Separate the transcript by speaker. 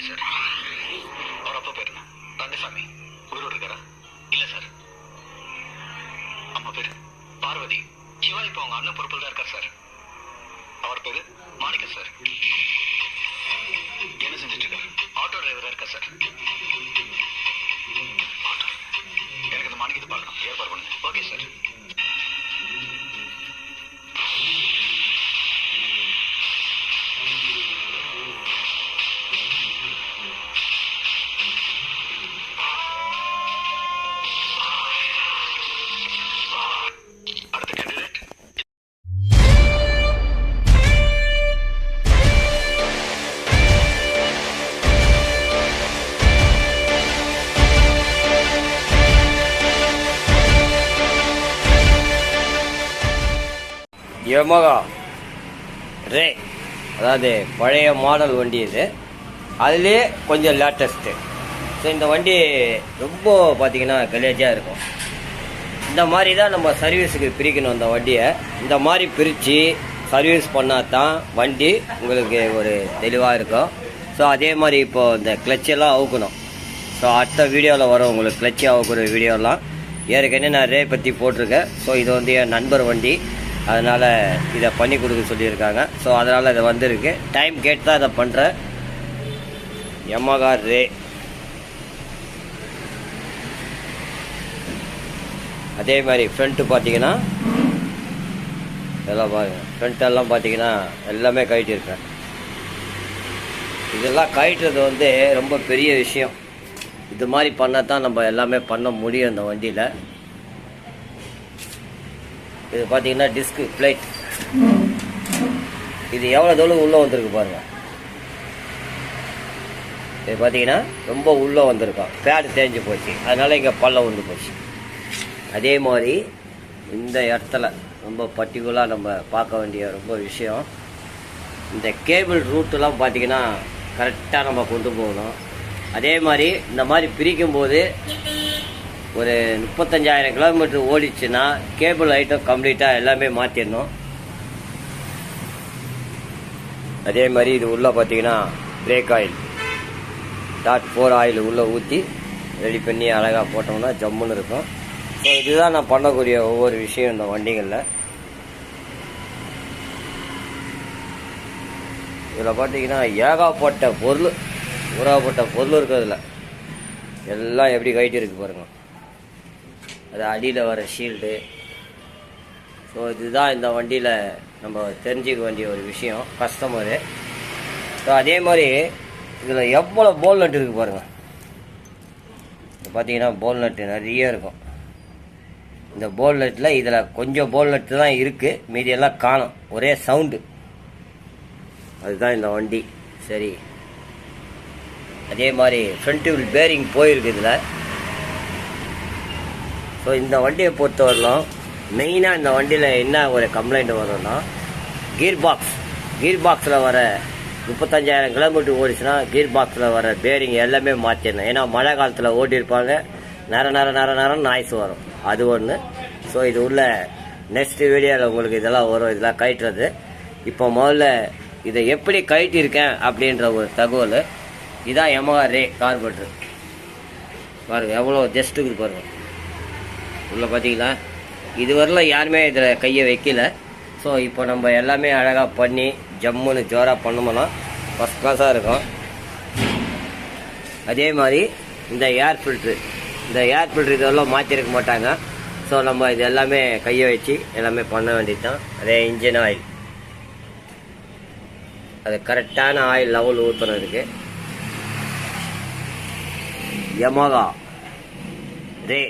Speaker 1: Okay sir. அவர் அப்பா பேர் என்ன? ரங்கசாமி. உயிரோடு இருக்காரா? இல்ல சார். அம்மா பேரு பார்வதி. சிவா இப்போ அவங்க அண்ணன் பொறுப்பில் தான் இருக்கார் சார். அவர் பேரு மாணிக்கம் சார். என்ன செஞ்சுட்டு இருக்காரு? ஆட்டோ டிரைவரா இருக்கா சார். எனக்கு இந்த மாணிக்கத்தை பார்க்கணும், ஏற்பாடு பண்ணுங்க. Okay sir.
Speaker 2: யமகா ரே, அதாவது பழைய மாடல் வண்டி இது. அதுலேயே கொஞ்சம் லேட்டஸ்ட்டு. ஸோ இந்த வண்டி ரொம்ப பார்த்திங்கன்னா கலேஜாக இருக்கும். இந்த மாதிரி தான் நம்ம சர்வீஸுக்கு பிரிக்கணும். இந்த வண்டியை இந்த மாதிரி பிரித்து சர்வீஸ் பண்ணால் தான் வண்டி உங்களுக்கு ஒரு தெளிவாக இருக்கும். ஸோ அதே மாதிரி இப்போது இந்த கிளச்செல்லாம் அவுக்கணும். ஸோ அடுத்த வீடியோவில் வரும் உங்களுக்கு கிளச்சி அவுக்குற வீடியோலாம். ஏற்கனவே நான் ரே பற்றி போட்டிருக்கேன். ஸோ இது வந்து என் நண்பர் வண்டி, அதனால் இதை பண்ணி கொடுக்க சொல்லியிருக்காங்க. ஸோ அதனால் இதை வந்திருக்கு. டைம் கேட்டு தான் இதை பண்ணுறேன். யமகா ரே. அதே மாதிரி ஃப்ரண்ட்டு பார்த்தீங்கன்னா எல்லாம் பாருங்கள். ஃப்ரண்ட்டெல்லாம் பார்த்தீங்கன்னா எல்லாமே கழட்டியிருக்கேன். இதெல்லாம் கழட்டுறது வந்து ரொம்ப பெரிய விஷயம். இது மாதிரி பண்ணால் தான் நம்ம எல்லாமே பண்ண முடியும் இந்த வண்டியில். இது பார்த்தீங்கன்னா டிஸ்க்கு பிளேட். இது எவ்வளோ தூரம் உள்ளே வந்திருக்கு பாருங்கள். இது பார்த்தீங்கன்னா ரொம்ப உள்ளே வந்திருக்கோம். பேடு தேஞ்சு போச்சு, அதனால் இங்கே பள்ளம் வந்து போச்சு. அதே மாதிரி இந்த இடத்துல ரொம்ப பர்டிகுலராக நம்ம பார்க்க வேண்டிய ரொம்ப விஷயம், இந்த கேபிள் ரூட்டெலாம் பார்த்தீங்கன்னா கரெக்டாக நம்ம கொண்டு போகணும். அதே மாதிரி இந்த மாதிரி பிரிக்கும்போது ஒரு 35,000 கிலோமீட்டர் ஓடிச்சுன்னா கேபிள் ஐட்டம் கம்ப்ளீட்டாக எல்லாமே மாற்றிடணும். அதே மாதிரி இது உள்ளே பார்த்தீங்கன்னா பிரேக் ஆயில் .4 ஆயில் உள்ளே ஊற்றி ரெடி பண்ணி அழகாக போட்டோம்னா ஜம்முன்னு இருக்கும். ஸோ இதுதான் நான் பண்ணக்கூடிய ஒவ்வொரு விஷயம் இந்த வண்டிகளில். இதில் பார்த்தீங்கன்னா ஏகப்பட்ட பொருள் இருக்கிறதுல எல்லாம் எப்படி கைட்டு இருக்கு பாருங்கள். அது அடியில் வர ஷீல்டு. ஸோ இதுதான் இந்த வண்டியில் நம்ம தெரிஞ்சிக்க வேண்டிய ஒரு விஷயம் கஸ்டமரு. ஸோ அதே மாதிரி இதில் எவ்வளோ போல் நட்டு இருக்குது பாருங்கள். பார்த்தீங்கன்னா போல் நட்டு நிறைய இருக்கும். இந்த போல் நட்டில் இதில் கொஞ்சம் போல் நட்டு தான் இருக்குது, மீதியெல்லாம் காணும். ஒரே சவுண்டு. அதுதான் இந்த வண்டி. சரி, அதே மாதிரி ஃப்ரண்ட் வீல் பேரிங் போயிருக்கு இதில். ஸோ இந்த வண்டியை பொறுத்தவரையிலும் மெயினாக இந்த வண்டியில் என்ன ஒரு கம்ப்ளைண்ட் வரும்னா, கீர் பாக்ஸில் வர 35,000 கிலோமீட்டர் ஓடிச்சுன்னா கீர் பாக்ஸில் வர பேரிங் எல்லாமே மாற்றிடணும். ஏன்னா மழை காலத்தில் ஓட்டியிருப்பாங்க, நேரம் நாய்ஸ் வரும். அது ஒன்று. ஸோ இது உள்ள நெக்ஸ்ட் வீடியோவில் உங்களுக்கு இதெல்லாம் வரும், இதெல்லாம் கழட்டுறது. இப்போ முதல்ல இதை எப்படி கழட்டியிருக்கேன் அப்படின்ற ஒரு தகவல். இதான் யமகா ரே கார்பரேட்டர் பாருங்கள், எவ்வளோ ஜஸ்ட்டுக்கு பாருங்கள். உள்ள பார்த்தீங்களா, இதுவரையிலும் யாருமே இதில் கையை வைக்கல. ஸோ இப்போ நம்ம எல்லாமே அழகாக பண்ணி ஜம்முன்னு ஜோராக பண்ணோம்னா ஃபஸ்ட் கிளாஸாக இருக்கும். அதே மாதிரி இந்த ஏர் ஃபில்ட்ரு இதெல்லாம் மாற்றிருக்க மாட்டாங்க. ஸோ நம்ம இது எல்லாமே கையை வச்சு எல்லாமே பண்ண வேண்டியது தான். அதே இன்ஜின் ஆயில், அது கரெக்டான ஆயில் லெவல் ஊற்றணும். இதுக்கு யமகா ரே